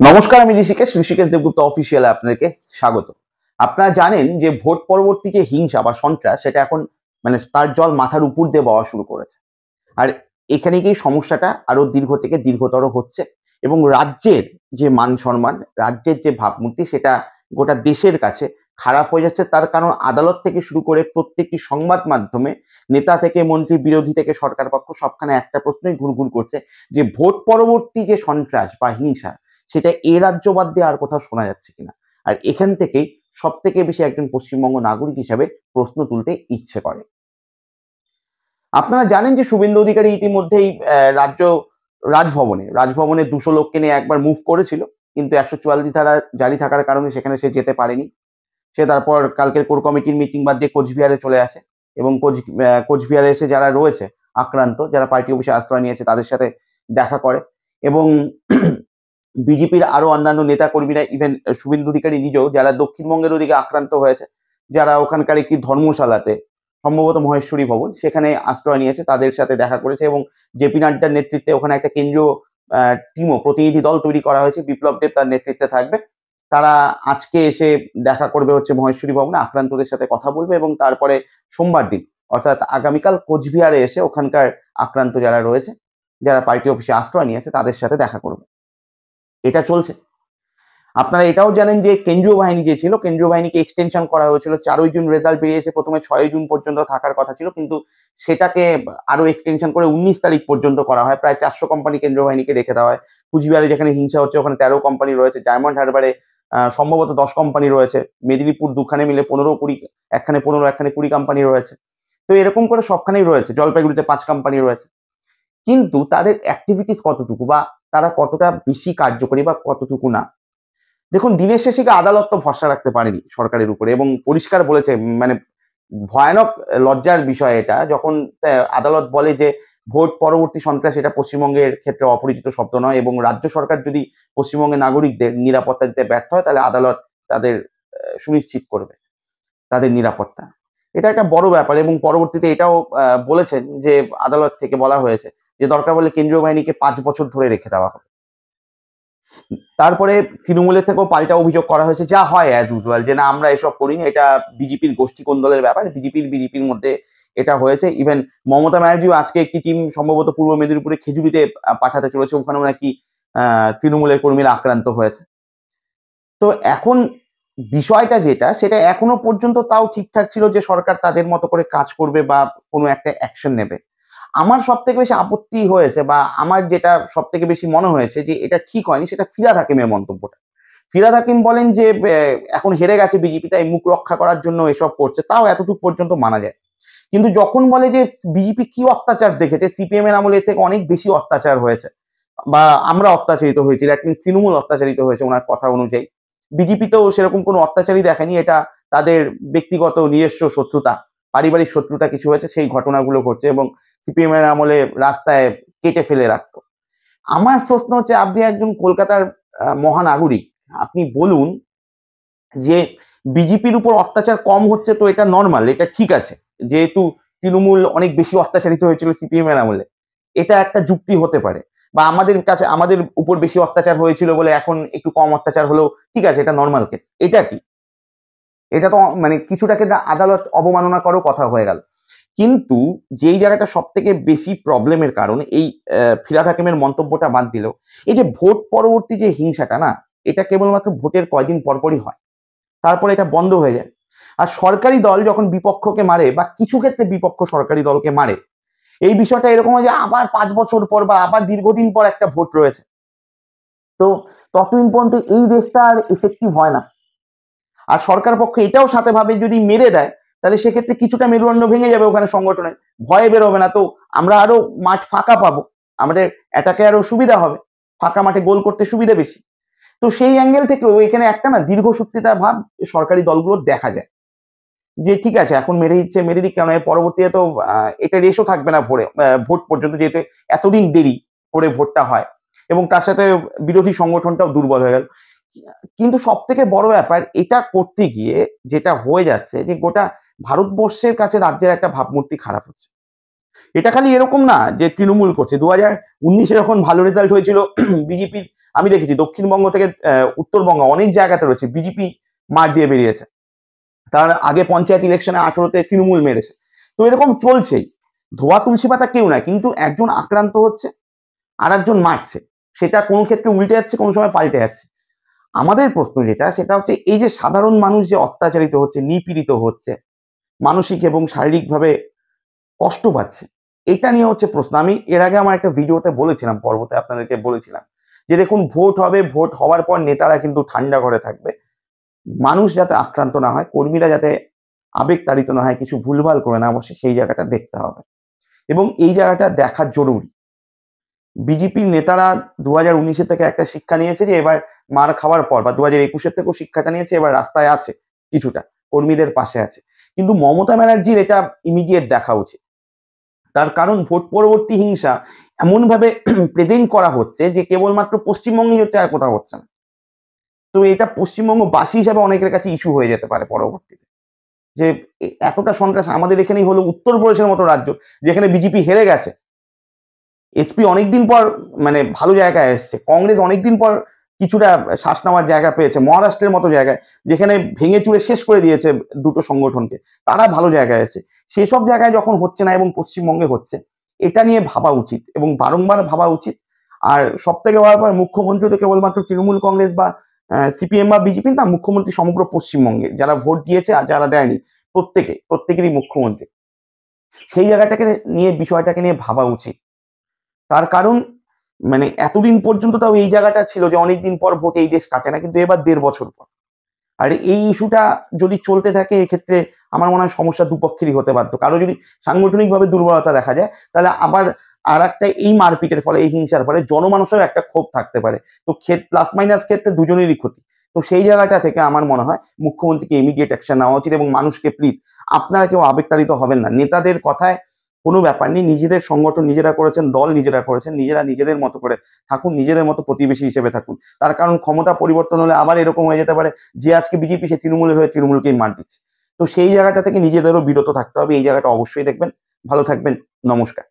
নমস্কার, আমি ঋষিকেশ দেবগুপ্ত অফিসিয়াল আপনাদেরকে স্বাগত। আপনারা জানেন যে ভোট পরবর্তী যে হিংসা বা সন্ত্রাস সেটা এখন তার জল মাথার উপর দিয়ে বওয়া শুরু করেছে। আর এখানে গিয়ে সমস্যাটা আরো দীর্ঘ থেকে দীর্ঘতর হচ্ছে এবং রাজ্যের যে মান সম্মান, রাজ্যের যে ভাবমূর্তি সেটা গোটা দেশের কাছে খারাপ হয়ে যাচ্ছে। তার কারণ আদালত থেকে শুরু করে প্রত্যেকটি সংবাদ মাধ্যমে নেতা থেকে মন্ত্রী, বিরোধী থেকে সরকার পক্ষ সবখানে একটা প্রশ্নই ঘুরঘুর করছে যে ভোট পরবর্তী যে সন্ত্রাস বা হিংসা সেটা এ রাজ্য বাদ দিয়ে আর কোথাও শোনা যাচ্ছে কিনা। আর এখান থেকেই সবথেকে বেশি একজন পশ্চিমবঙ্গ নাগরিক হিসাবে প্রশ্ন তুলতে ইচ্ছে করে। আপনারা জানেন যে শুভেন্দু অধিকারী ইতিমধ্যেই রাজভবনে ২০০ লোককে নিয়ে একবার মুভ করেছিল, কিন্তু ১৪৪ ধারা জারি থাকার কারণে সেখানে সে যেতে পারেনি। সে তারপর কালকের কোর কমিটির মিটিং বাদ দিয়ে কোচবিহারে চলে আসে এবং কোচবিহারে এসে যারা রয়েছে আক্রান্ত, যারা পার্টি অফিসে আশ্রয় নিয়েছে তাদের সাথে দেখা করে এবং বিজেপির আরো অন্যান্য নেতা কর্মীরা, ইভেন শুভেন্দু অধিকারী নিজেও, যারা দক্ষিণবঙ্গের ওদিকে আক্রান্ত হয়েছে, যারা ওখানকার একটি ধর্মশালাতে, সম্ভবত মহেশ্বরী ভবন, সেখানে আশ্রয় নিয়েছে, তাদের সাথে দেখা করেছে এবং জেপি নাড্ডার নেতৃত্বে ওখানে একটা কেন্দ্রীয় প্রতিনিধি দল তৈরি করা হয়েছে, বিপ্লব দেব তার নেতৃত্বে থাকবে। তারা আজকে এসে দেখা করবে হচ্ছে মহেশ্বরী ভবনে, আক্রান্তদের সাথে কথা বলবে এবং তারপরে সোমবার দিন অর্থাৎ আগামীকাল কোচবিহারে এসে ওখানকার আক্রান্ত যারা রয়েছে, যারা পার্টি অফিসে আশ্রয় নিয়েছে, তাদের সাথে দেখা করবে। এটা চলছে। আপনারা এটাও জানেন যে কেন্দ্রীয় বাহিনী যে ছিল, কেন্দ্রীয় বাহিনীকে এক্সটেনশন করা হয়েছিল। ৪ই জুন রেজাল্ট বেরিয়েছে, প্রথমে ৬ই জুন পর্যন্ত থাকার কথা ছিল, কিন্তু সেটাকে আরো এক্সটেনশন করে ১৯ তারিখ পর্যন্ত করা হয়। প্রায় ৪০০ কোম্পানি কেন্দ্রীয় বাহিনীকে রেখে দেওয়া হয়। কুচবিহারে যেখানে হিংসা হচ্ছে ওখানে ১৩ কোম্পানি রয়েছে, ডায়মন্ড হারবারে সম্ভবত ১০ কোম্পানি রয়েছে, মেদিনীপুর দুখানে মিলে ১৫-২০, একখানে ১৫ একখানে ২০ কোম্পানি রয়েছে। তো এরকম করে সবখানেই রয়েছে। জলপাইগুড়িতে ৫ কোম্পানি রয়েছে। কিন্তু তাদের অ্যাক্টিভিটিস কতটুকু বা তারা কতটা বেশি কার্যকরী বা কতটুকু না। দেখুন, দিনের শেষে আদালত তো ভরসা রাখতে পারেনি সরকারের উপরে এবং পরিষ্কার বলেছে, ভয়ানক লজ্জার বিষয় এটা যখন আদালত বলে যে ভোট পরবর্তী সন্ত্রাস এটা পশ্চিমবঙ্গের ক্ষেত্রে অপরিচিত শব্দ নয় এবং রাজ্য সরকার যদি পশ্চিমবঙ্গের নাগরিকদের নিরাপত্তা দিতে ব্যর্থ হয় তাহলে আদালত তাদের সুনিশ্চিত করবে তাদের নিরাপত্তা। এটা একটা বড় ব্যাপার এবং পরবর্তীতে এটাও বলেছেন যে আদালত থেকে বলা হয়েছে যে দরকার হলে কেন্দ্রীয় বাহিনীকে ৫ বছর ধরে রেখে দেওয়া হবে। তারপরে তৃণমূলের থেকেও পাল্টা অভিযোগ করা হয়েছে, যা হয় অ্যাজ ইউজুয়াল, যে না আমরা এসব করিনি, এটা বিজেপির গোষ্ঠী কোন্দলের ব্যাপার, বিজেপির মধ্যে এটা হয়েছে। ইভেন মমতা ব্যানার্জিও আজকে একটি টিম সম্ভবত পূর্ব মেদিনীপুরে খেজুরিতে পাঠাতে চলেছে, ওখানেও নাকি তৃণমূলের কর্মীরা আক্রান্ত হয়েছে। তো এখন বিষয়টা যেটা, সেটা এখনো পর্যন্ত তাও ঠিকঠাক ছিল যে সরকার তাদের মতো করে কাজ করবে বা কোনো একটা অ্যাকশন নেবে। আমার সবথেকে বেশি আপত্তি হয়েছে বা আমার যেটা সবথেকে বেশি মনে হয়েছে যে এটা ঠিক হয়নি, সেটা ফিরহাদ হাকিমের মন্তব্যটা। ফিরহাদ হাকিম বলেন যে এখন হেরে গেছে বিজেপি, তাই মুখ রক্ষা করার জন্য এসব করছে, তাও এতটুকু পর্যন্ত মানা যায়। কিন্তু যখন বলে যে বিজেপি কি অত্যাচার দেখেছে, সিপিএম এর আমলে এর থেকে অনেক বেশি অত্যাচার হয়েছে বা আমরা অত্যাচারিত হয়েছি, দ্যাট মিনস তৃণমূল অত্যাচারিত হয়েছে ওনার কথা অনুযায়ী, বিজেপি তো সেরকম কোনো অত্যাচারই দেখেনি, এটা তাদের ব্যক্তিগত নিজস্ব শত্রুতা, পারিবারিক শত্রুতা কিছু হয়েছে, সেই ঘটনাগুলো ঘটছে এবং সিপিএম এর আমলে রাস্তায় কেটে ফেলে রাখতো। আমার প্রশ্ন হচ্ছে, আপনি একজন কলকাতার মহানাগরিক, আপনি বলুন যে বিজেপির উপর অত্যাচার কম হচ্ছে তো এটা নর্মাল, এটা ঠিক আছে, যেহেতু তৃণমূল অনেক বেশি অত্যাচারিত হয়েছিল সিপিএম এর আমলে, এটা একটা যুক্তি হতে পারে। বা আমাদের উপর বেশি অত্যাচার হয়েছিল বলে এখন একটু কম অত্যাচার হলেও ঠিক আছে, এটা নর্মাল কেস। এটা কি? এটা তো কিছুটাকে আদালত অবমাননা করেও কথা হয়ে গেল। কিন্তু যেই জায়গাটা সবথেকে বেশি প্রবলেমের কারণ, এই ফিরহাদ হাকিমের মন্তব্যটা বাদ দিলেও, এই যে ভোট পরবর্তী যে হিংসাটা না, এটা কেবলমাত্র ভোটের কয়দিন পরপরই হয়, তারপরে এটা বন্ধ হয়ে যায়। আর সরকারি দল যখন বিপক্ষকে মারে বা কিছু ক্ষেত্রে বিপক্ষ সরকারি দলকে মারে, এই বিষয়টা এরকম হয় যে আবার ৫ বছর পর বা আবার দীর্ঘদিন পর একটা ভোট রয়েছে, তো ততদিন পর্যন্ত এই দেশটা আর এফেক্টিভ হয় না। আর সরকার পক্ষ এটাও সাথে ভাবে যদি মেরে দেয় তাহলে সেক্ষেত্রে কিছুটা মেরুদণ্ড ভেঙে যাবে ওখানে সংগঠনের, ভয়ে বেরোবে না, তো আমরা আরো মাঠ ফাঁকা পাবো, আমাদের অ্যাটাকে আরো সুবিধা হবে, ফাঁকা মাঠে গোল করতে সুবিধা বেশি। তো সেই অ্যাঙ্গেল থেকেও এখানে একটা দীর্ঘসূত্রিতার ভাব সরকারি দলগুলোর দেখা যায় যে ঠিক আছে এখন মেরে দিচ্ছে, মেরে দিক, কারণ এর পরবর্তীতে তো এটা রেশও থাকবে না ভোট পর্যন্ত, যেহেতু এতদিন দেরি করে ভোটটা হয় এবং তার সাথে বিরোধী সংগঠনটাও দুর্বল হয়ে গেল। কিন্তু সব থেকে বড় ব্যাপার, এটা করতে গিয়ে যেটা হয়ে যাচ্ছে যে গোটা ভারতবর্ষের কাছে রাজ্যের একটা ভাবমূর্তি খারাপ হচ্ছে। এটা খালি এরকম না যে তৃণমূল করছে, 2019-এ যখন ভালো রেজাল্ট হয়েছিল বিজেপির আমি দেখেছি দক্ষিণবঙ্গ থেকে উত্তরবঙ্গ অনেক জায়গাতে রয়েছে বিজেপি মার দিয়ে বেরিয়েছে। তার আগে পঞ্চায়েত ইলেকশনে 18-তে তৃণমূল মেরেছে। তো এরকম চলছেই। ধোয়া তুলসী পাতা কেউ না, কিন্তু একজন আক্রান্ত হচ্ছে আর একজন মারছে। সেটা কোনো ক্ষেত্রে উল্টে যাচ্ছে, কোনো সময় পাল্টে যাচ্ছে। আমাদের প্রশ্ন যেটা সেটা হচ্ছে এই যে সাধারণ মানুষ যে অত্যাচারিত হচ্ছে, নিপীড়িত হচ্ছে, মানসিক এবং শারীরিকভাবে কষ্ট পাচ্ছে, এটা নিয়ে হচ্ছে প্রশ্ন। আমি এর আগে আমার একটা ভিডিওতে বলেছিলাম, পর্বতে আপনাদেরকে বলেছিলাম যে দেখুন ভোট হবে, ভোট হওয়ার পর নেতারা কিন্তু ঠান্ডা ঘরে থাকবে। মানুষ যাতে আক্রান্ত না হয়, কর্মীরা যাতে আবেগতাড়িত না হয়, কিছু ভুলভাল করে না বসে, সেই জায়গাটা দেখতে হবে এবং এই জায়গাটা দেখা জরুরি। বিজেপির নেতারা 2019-এর থেকে একটা শিক্ষা নিয়েছে যে এবার মার খাওয়ার পর, বা 2021-এর থেকেও শিক্ষাটা নিয়েছে, এবার রাস্তায় আছে কিছুটা, কর্মীদের পাশে আছে। কিন্তু মমতা ব্যানার্জির এটা ইমিডিয়েট দেখা উচিত। তার কারণ ভোট পরবর্তী হিংসা এমনভাবে প্রেজেন্ট করা হচ্ছে যে কেবলমাত্র পশ্চিমবঙ্গেই হচ্ছে, আর কোথাও হচ্ছে না। তো এটা পশ্চিমবঙ্গবাসী হিসাবে অনেকের কাছে ইস্যু হয়ে যেতে পারে পরবর্তীতে। যে এতটা সন্ত্রাস আমাদের এখানেই হলো, উত্তরপ্রদেশের মতো রাজ্য যেখানে বিজেপি হেরে গেছে। এসপি অনেকদিন পর মানে ভালো জায়গায় এসছে। কংগ্রেস অনেকদিন পর কিছুটা শ্বাস নেওয়ার জায়গা পেয়েছে। মহারাষ্ট্রের মতো জায়গায় যেখানে ভেঙে চুরে শেষ করে দিয়েছে দুটো সংগঠনকে, তারা ভালো জায়গায় এসেছে। সেসব জায়গায় যখন হচ্ছে না এবং পশ্চিমবঙ্গে হচ্ছে, এটা নিয়ে ভাবা উচিত এবং বারংবার ভাবা উচিত। আর সবথেকে বড় ব্যাপার, মুখ্যমন্ত্রী তো কেবলমাত্র তৃণমূল কংগ্রেস বা সিপিএম বা বিজেপি না, মুখ্যমন্ত্রী সমগ্র পশ্চিমবঙ্গে যারা ভোট দিয়েছে আর যারা দেয়নি, প্রত্যেকেরই মুখ্যমন্ত্রী। সেই জায়গাটাকে নিয়ে, বিষয়টাকে নিয়ে ভাবা উচিত। তার কারণ মানে এতদিন পর্যন্ত তাও এই জায়গাটা ছিল যে অনেকদিন পর ভোট, এই দেশ কাটে না, কিন্তু এবার 1.5 বছর পর। আর এই ইস্যুটা যদি চলতে থাকে, এক্ষেত্রে আমার মনে হয় সমস্যা দুপক্ষেরই হতে বাধ্য। কারো যদি সাংগঠনিকভাবে দুর্বলতা দেখা যায়, তাহলে আবার আরেকটা এই মারপিটের ফলে, এই হিংসার ফলে জনমানুষেরও একটা ক্ষোভ থাকতে পারে। তো প্লাস মাইনাস ক্ষেত্রে দুজনেরই ক্ষতি। তো সেই জায়গাটা থেকে আমার মনে হয় মুখ্যমন্ত্রীকে ইমিডিয়েট অ্যাকশন নেওয়া উচিত এবং মানুষকে প্লিজ, আপনারা কেউ আবেগতাড়িত হবেন না। নেতাদের কথায় কোনো ব্যাপার নেই। নিজেদের সংগঠন নিজেরা করেছেন, দল নিজেরা করেছেন, নিজেরা নিজেদের মতো করে থাকুন, নিজেদের মতো প্রতিবেশী হিসেবে থাকুন। তার কারণ ক্ষমতা পরিবর্তন হলে আবার এরকম হয়ে যেতে পারে যে আজকে বিজেপি, সে তৃণমূলের হয়ে তৃণমূলকেই মার দিচ্ছে। তো সেই জায়গাটা থেকে নিজেদেরও বিরত থাকতে হবে। এই জায়গাটা অবশ্যই দেখবেন। ভালো থাকবেন। নমস্কার।